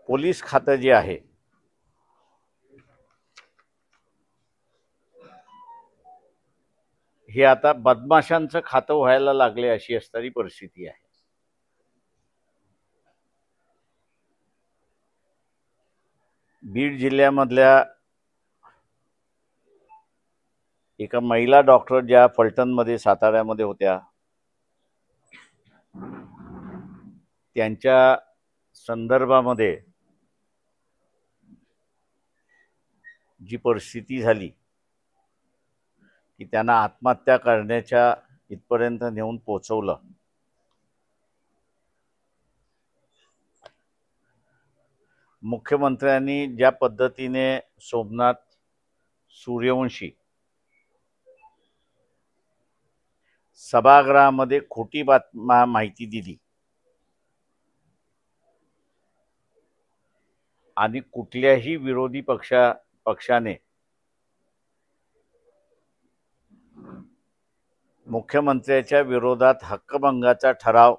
Police खातं जे आहे हे आता बदमाशांचं खातं व्हायला लागले अशी असणारी परिस्थिती आहे। बीड जिल्ह्यामधल्या एका महिला डॉक्टर ज्या फलटणमध्ये साताऱ्यामध्ये होत्या, त्यांच्या संदर्भामध्ये जी परिस्थिती झाली की त्यांना आत्महत्या करण्याच्या इथपर्यंत नेऊन पोहोचवलं। मुख्यमंत्र्यांनी ज्या पद्धतीने सोमनाथ सूर्यवंशी सभागृहामध्ये खोटी माहिती दिली आणि कुठल्याही विरोधी पक्षाने मुख्यमंत्र्याच्या विरोधात हक्कभंगाचा ठराव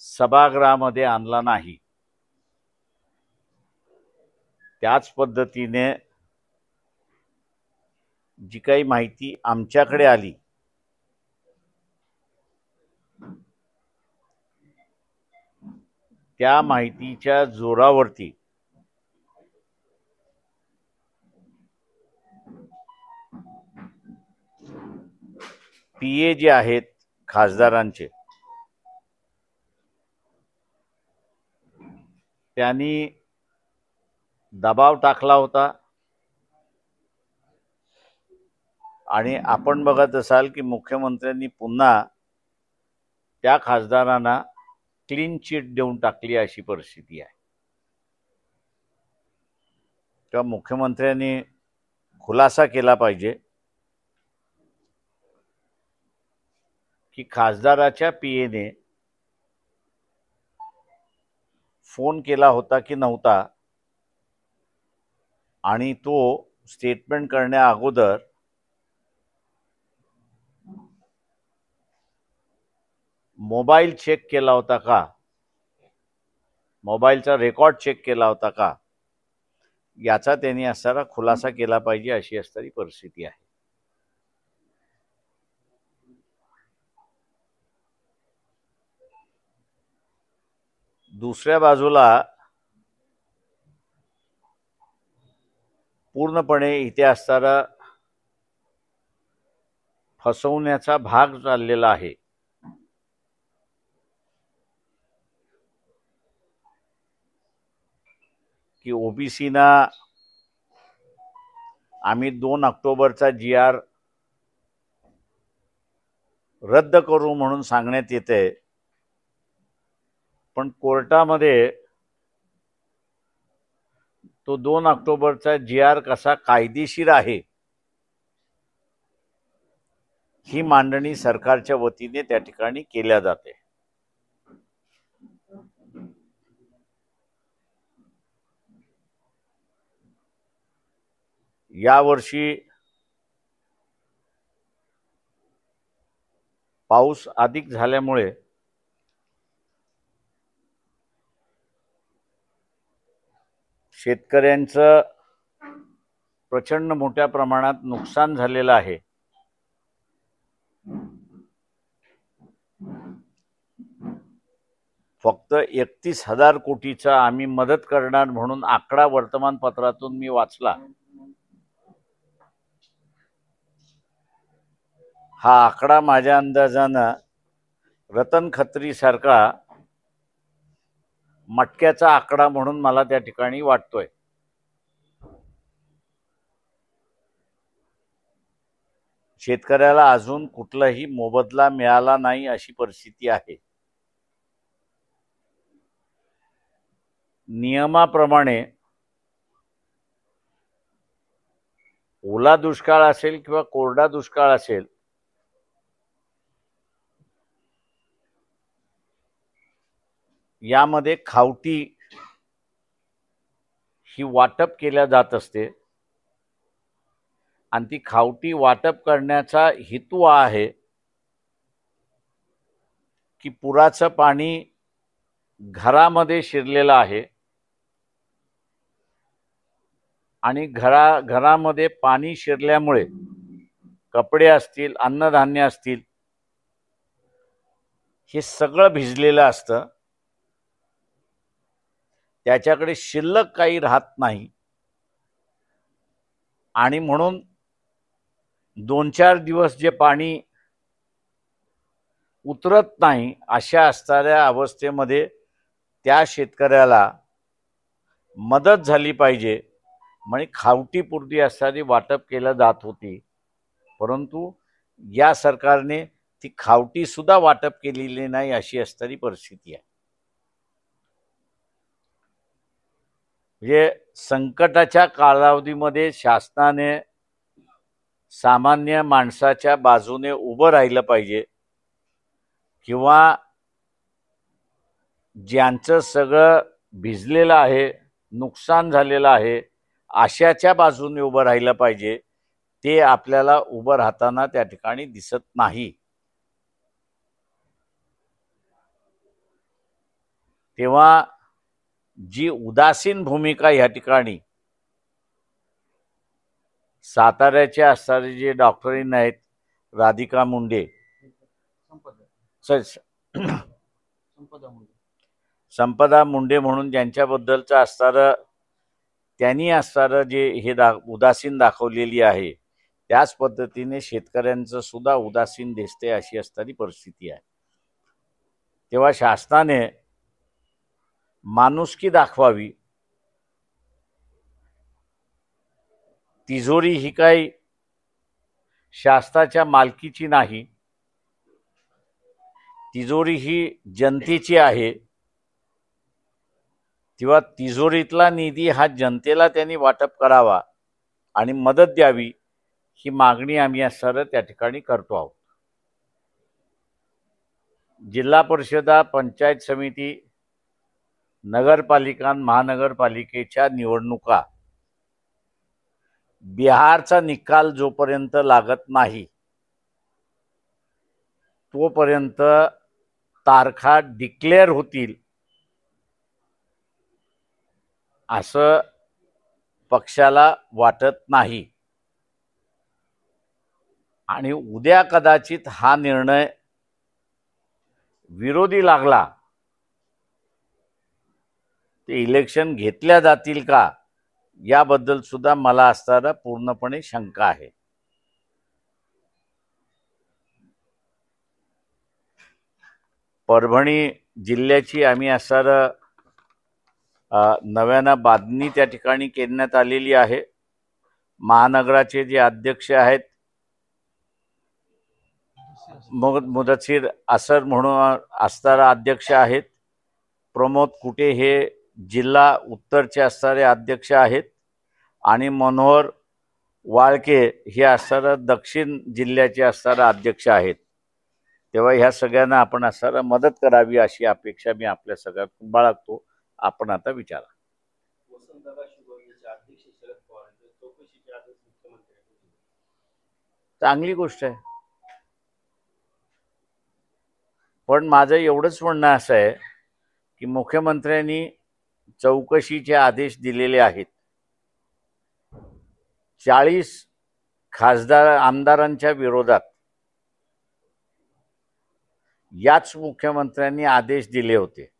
सभागृहामध्ये आणला नाही। त्याच पद्धतीने जी काही माहिती आमच्याकडे आली त्या माहितीच्या जोरावरती पीए जे आहेत खासदारांचे त्यांनी दबाव टाकला होता आणि आपण बघत असाल की मुख्यमंत्र्यांनी पुन्हा त्या खासदारांना क्लीन चिट देऊन टाकली अशी परिस्थिती आहे। तेव्हा मुख्यमंत्र्यांनी खुलासा केला पाहिजे की खासदाराच्या पीएने फोन केला होता की नव्हता आणि तो स्टेटमेंट करण्या अगोदर मोबाईल चेक केला होता का, मोबाईलचा रेकॉर्ड चेक केला होता का, याचा त्यांनी असणारा खुलासा केला पाहिजे अशी असणारी परिस्थिती आहे। दुसऱ्या बाजूला पूर्णपणे इथे असणारा फसवण्याचा भाग चाललेला आहे। की ओबीसीना आम्ही 2 ऑक्टोबरचा GR रद्द करू म्हणून सांगण्यात येते, पण कोर्टामध्ये तो 2 ऑक्टोबरचा GR कसा कायदेशीर आहे ही मांडणी सरकारच्या वतीने त्या ठिकाणी केल्या जाते। यावर्षी पाऊस अधिक झाल्यामुळे शेतकऱ्यांचं प्रचंड मोठ्या प्रमाणात नुकसान झालेलं आहे। फक्त 31,000 कोटीचा आम्ही मदत करणार म्हणून आकडा वर्तमानपत्रातून मी वाचला। हा आकडा माझ्या अंदाजानं रतन खत्री सारखा मटक्याचा आकडा म्हणून मला त्या ठिकाणी वाटतोय। शेतकऱ्याला अजून कुठलाही मोबदला मिळाला नाही अशी परिस्थिती आहे। नियमाप्रमाणे ओला दुष्काळ असेल किंवा कोरडा दुष्काळ असेल, यामध्ये खावटी ही वाटप केल्या जात असते आणि ती खावटी वाटप करण्याचा हेतू आहे की पुराचं पाणी घरामध्ये शिरलेलं आहे आणि घरामध्ये पाणी शिरल्यामुळे कपडे असतील, अन्नधान्य असतील, हे सगळं भिजलेलं असतं, त्याच्याकडे शिल्लक काही राहत नाही आणि म्हणून 2-4 दिवस जे पाणी उतरत नाही अशा असणाऱ्या अवस्थेमध्ये त्या शेतकऱ्याला मदत झाली पाहिजे म्हणजे खावटीपुरती असणारी वाटप केलं जात होती, परंतु या सरकारने ती खावटी सुद्धा वाटप केलेली नाही अशी असणारी परिस्थिती आहे. म्हणजे संकटाच्या कालावधीमध्ये शासनाने सामान्य माणसाच्या बाजूने उभं राहिलं पाहिजे किंवा ज्यांचं सगळं भिजलेलं आहे, नुकसान झालेलं आहे, अशाच्या बाजूने उभं राहिलं पाहिजे. ते आपल्याला उभं राहताना त्या ठिकाणी दिसत नाही. तेव्हा जी उदासीन भूमिका या ठिकाणी साताऱ्याचे असणारे जे डॉक्टरीन आहेत, राधिका मुंडे, संपदा मुंडे म्हणून ज्यांच्याबद्दलचं असणारं त्यांनी असणारं जे हे उदासीन दाखवलेली आहे, त्याच पद्धतीने शेतकऱ्यांचं सुद्धा उदासीन दिसते अशी असणारी परिस्थिती आहे. तेव्हा शासनाने माणुसकी दाखवावी. तिजोरी ही काही शासनाच्या मालकीची नाही, तिजोरी ही जनतेची आहे. तेव्हा तिजोरीतला निधी हा जनतेला त्यांनी वाटप करावा आणि मदत द्यावी ही मागणी आम्ही असणारं त्या ठिकाणी करतो आहोत. जिल्हा परिषदा, पंचायत समिती, नगरपालिका, महानगरपालिकेच्या निवडणुका बिहारचा निकाल जोपर्यंत लागत नाही तोपर्यंत तारखा डिक्लेअर होतील असं पक्षाला वाटत नाही आणि उद्या कदाचित हा निर्णय विरोधी लागला ते इलेक्शन घेतल्या जातील का याबद्दल सुद्धा मला असणारा पूर्णपणे शंका आहे. परभणी जिल्ह्याची आम्ही असणारं नव्यानं बांधणी त्या ठिकाणी करण्यात आलेली आहे. महानगराचे जे अध्यक्ष आहेत मुदस्सीर असर म्हणून असणारा अध्यक्ष आहेत, प्रमोद कुटे हे जिल्हा उत्तरचे असणारे अध्यक्ष आहेत आणि मनोहर वाळके हे असणारं दक्षिण जिल्ह्याचे असणारे अध्यक्ष आहेत. तेव्हा ह्या सगळ्यांना आपण असणारं मदत करावी अशी अपेक्षा मी आपल्या सगळ्यात बाळगतो. आपण आता विचारा. चांगली गोष्ट आहे, पण माझं एवढंच म्हणणं असं आहे की मुख्यमंत्र्यांनी चौकशीचे आदेश दिलेले आहेत. 40 आमदारांच्या विरोधात याच मुख्यमंत्र्यांनी आदेश दिले होते.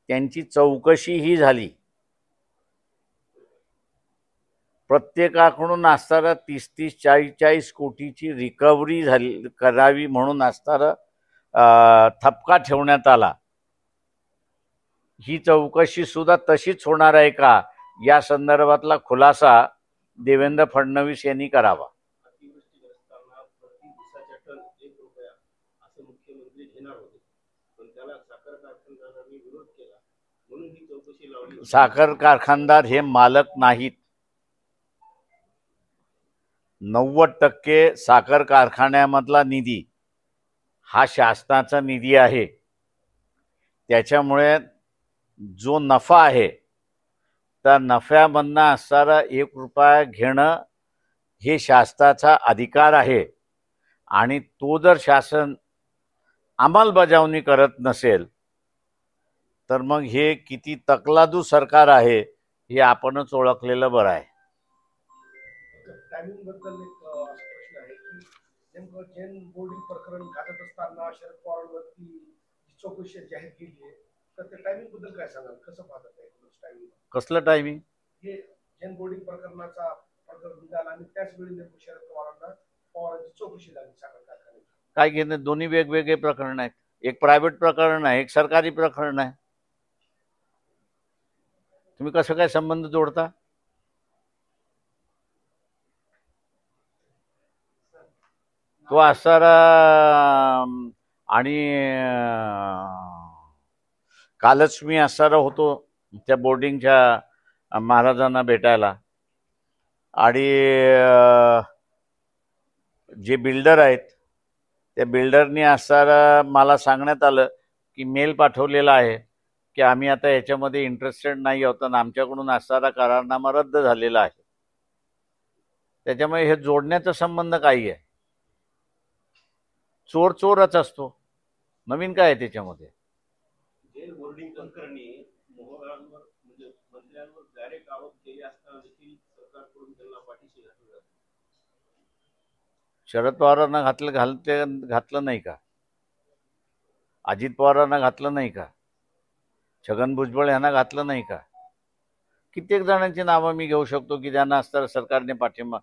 त्यांची चौकशीही झाली. प्रत्येकाकडून असणारा 30-30, 40-40 कोटीची रिकव्हरी करावी म्हणून असणारा ठपका ठेवण्यात आला. ही चौकशी सुद्धा तशीच होणार आहे का या संदर्भातला खुलासा देवेंद्र फडणवीस यांनी करावा. साखर कारखानदार हे मालक नाहीत. 90% साखर कारखान्यामधला निधी हा शासनाचा निधी आहे. त्याच्यामुळे जो नफा आहे त्या नफ्यामधनं असणारा 1 रुपया घेणं हे शासनाचा अधिकार आहे आणि तो जर शासन अंमलबजावणी करत नसेल तर मग हे किती तकलादू सरकार आहे हे आपणच ओळखलेलं बरं आहे. टायमिंग बद्दल एक प्रश्न आहे की नेमकं जैन बोर्डिंग प्रकरण घालत असताना शरद पवारांवरती चौकशी जाहीर केली आहे तर त्या टायमिंग बद्दल काय सांगाल, कसं पाहतात टायमिंग? कसलं टायमिंग? हे जैन बोर्डिंग प्रकरणाचा प्रकरण निघाला आणि त्याच वेळी नेमकं शरद पवारांची चौकशी लागली साखर कारखान्यात. काय घेणं? दोन्ही वेगवेगळे प्रकरण आहेत. एक प्रायव्हेट प्रकरण आहे, एक सरकारी प्रकरण आहे. तुम्ही कसं काय संबंध जोडता? तो असणारा आणि कालच मी असणारा होतो त्या बोर्डिंगच्या महाराजांना भेटायला आणि जे बिल्डर आहेत त्या बिल्डरनी असणारा मला सांगण्यात आलं की मेल पाठवलेला आहे की आम्ही आता याच्यामध्ये इंटरेस्टेड नाही आहोत आणि आमच्याकडून असणारा करारनामा रद्द झालेला आहे. त्याच्यामुळे हे जोडण्याचा संबंध काही आहे? चोर चोरच असतो, नवीन काय आहे त्याच्यामध्ये? जैन बोर्डिंग प्रकरणी मोहरांवर म्हणजे मंत्र्यांवर डायरेक्ट आरोप केले असताना देखील सरकारकडून त्यांना पाठीशी घातलं जातं. शरद पवारांना घातलं नाही का? अजित पवारांना घातलं नाही का? छगन भुजबळ यांना घातलं नाही का? कित्येक जणांची नावं मी घेऊ शकतो की ज्यांना असताना सरकारने पाठिंबा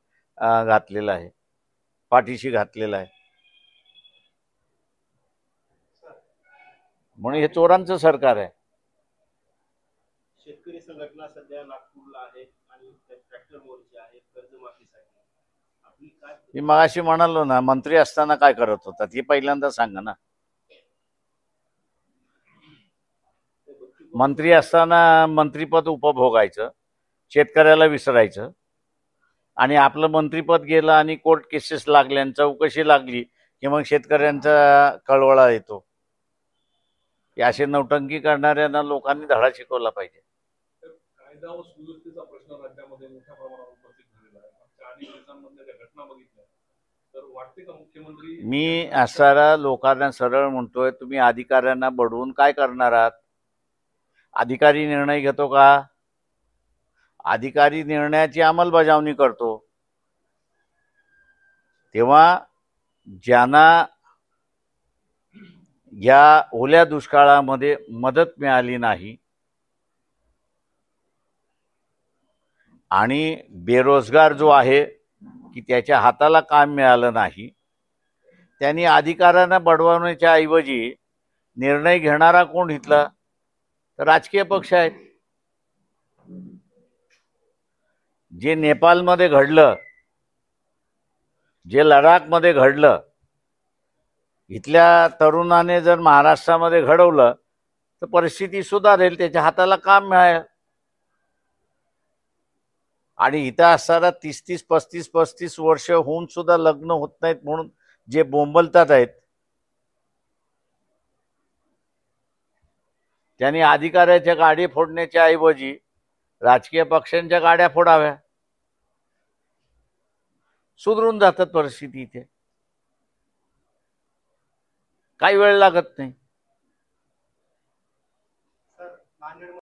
घातलेला आहे, पाठीशी घातलेला आहे. म्हणून हे चोरांचं सरकार आहे. शेतकरी संघटना सध्या नागपूरला आहेत आणि ट्रॅक्टर मोर्चे आहेत कर्जमाफीसाठी. आपली काय? मी मगाशी म्हणालो ना, मंत्री असताना काय करत होतात हे पहिल्यांदा सांगा ना. मंत्री असताना मंत्रीपद उपभोगायचं, शेतकऱ्याला विसरायचं आणि आपलं मंत्रीपद गेलं आणि कोर्ट केसेस लागल्या आणि चौकशी लागली की मग शेतकऱ्यांचा कळवळा येतो. असे नौटंकी करणाऱ्यांना लोकांनी धडा शिकवला पाहिजे. कायदा व सुव्यवस्थेचा प्रश्न राज्यामध्ये मोठ्या प्रमाणावर उपस्थित झालेला आहे. मागच्या अनेक दिवसांमध्ये ज्या घटना बघितल्या तर वाटते का मुख्यमंत्री? मी असारा लोकांना सरळ म्हणतोय, तुम्ही अधिकाऱ्यांना बडवून काय करणार आहात? अधिकारी निर्णय घेतो का? अधिकारी निर्णयाची अंमलबजावणी करतो. तेव्हा ज्यांना या ओल्या दुष्काळामध्ये मदत मिळाली नाही आणि बेरोजगार जो आहे की त्याच्या हाताला काम मिळालं नाही, त्यांनी अधिकाऱ्यांना बडवण्याच्या ऐवजी निर्णय घेणारा कोण इथला? तर राजकीय पक्ष आहेत. जे नेपाळमध्ये घडलं, जे लडाखमध्ये घडलं, इथल्या तरुणाने जर महाराष्ट्रामध्ये घडवलं तर परिस्थिती सुधारेल, त्याच्या हाताला काम मिळेल. आणि इथं असताना 30-30, 35-35 वर्ष होऊन सुद्धा लग्न होत नाहीत म्हणून जे बोंबलतात आहेत, त्यांनी अधिकाऱ्याच्या गाडी फोडण्याच्या ऐवजी राजकीय पक्षांच्या गाड्या फोडाव्या. सुधरून जातात परिस्थिती. इथे काही वेळ लागत नाही.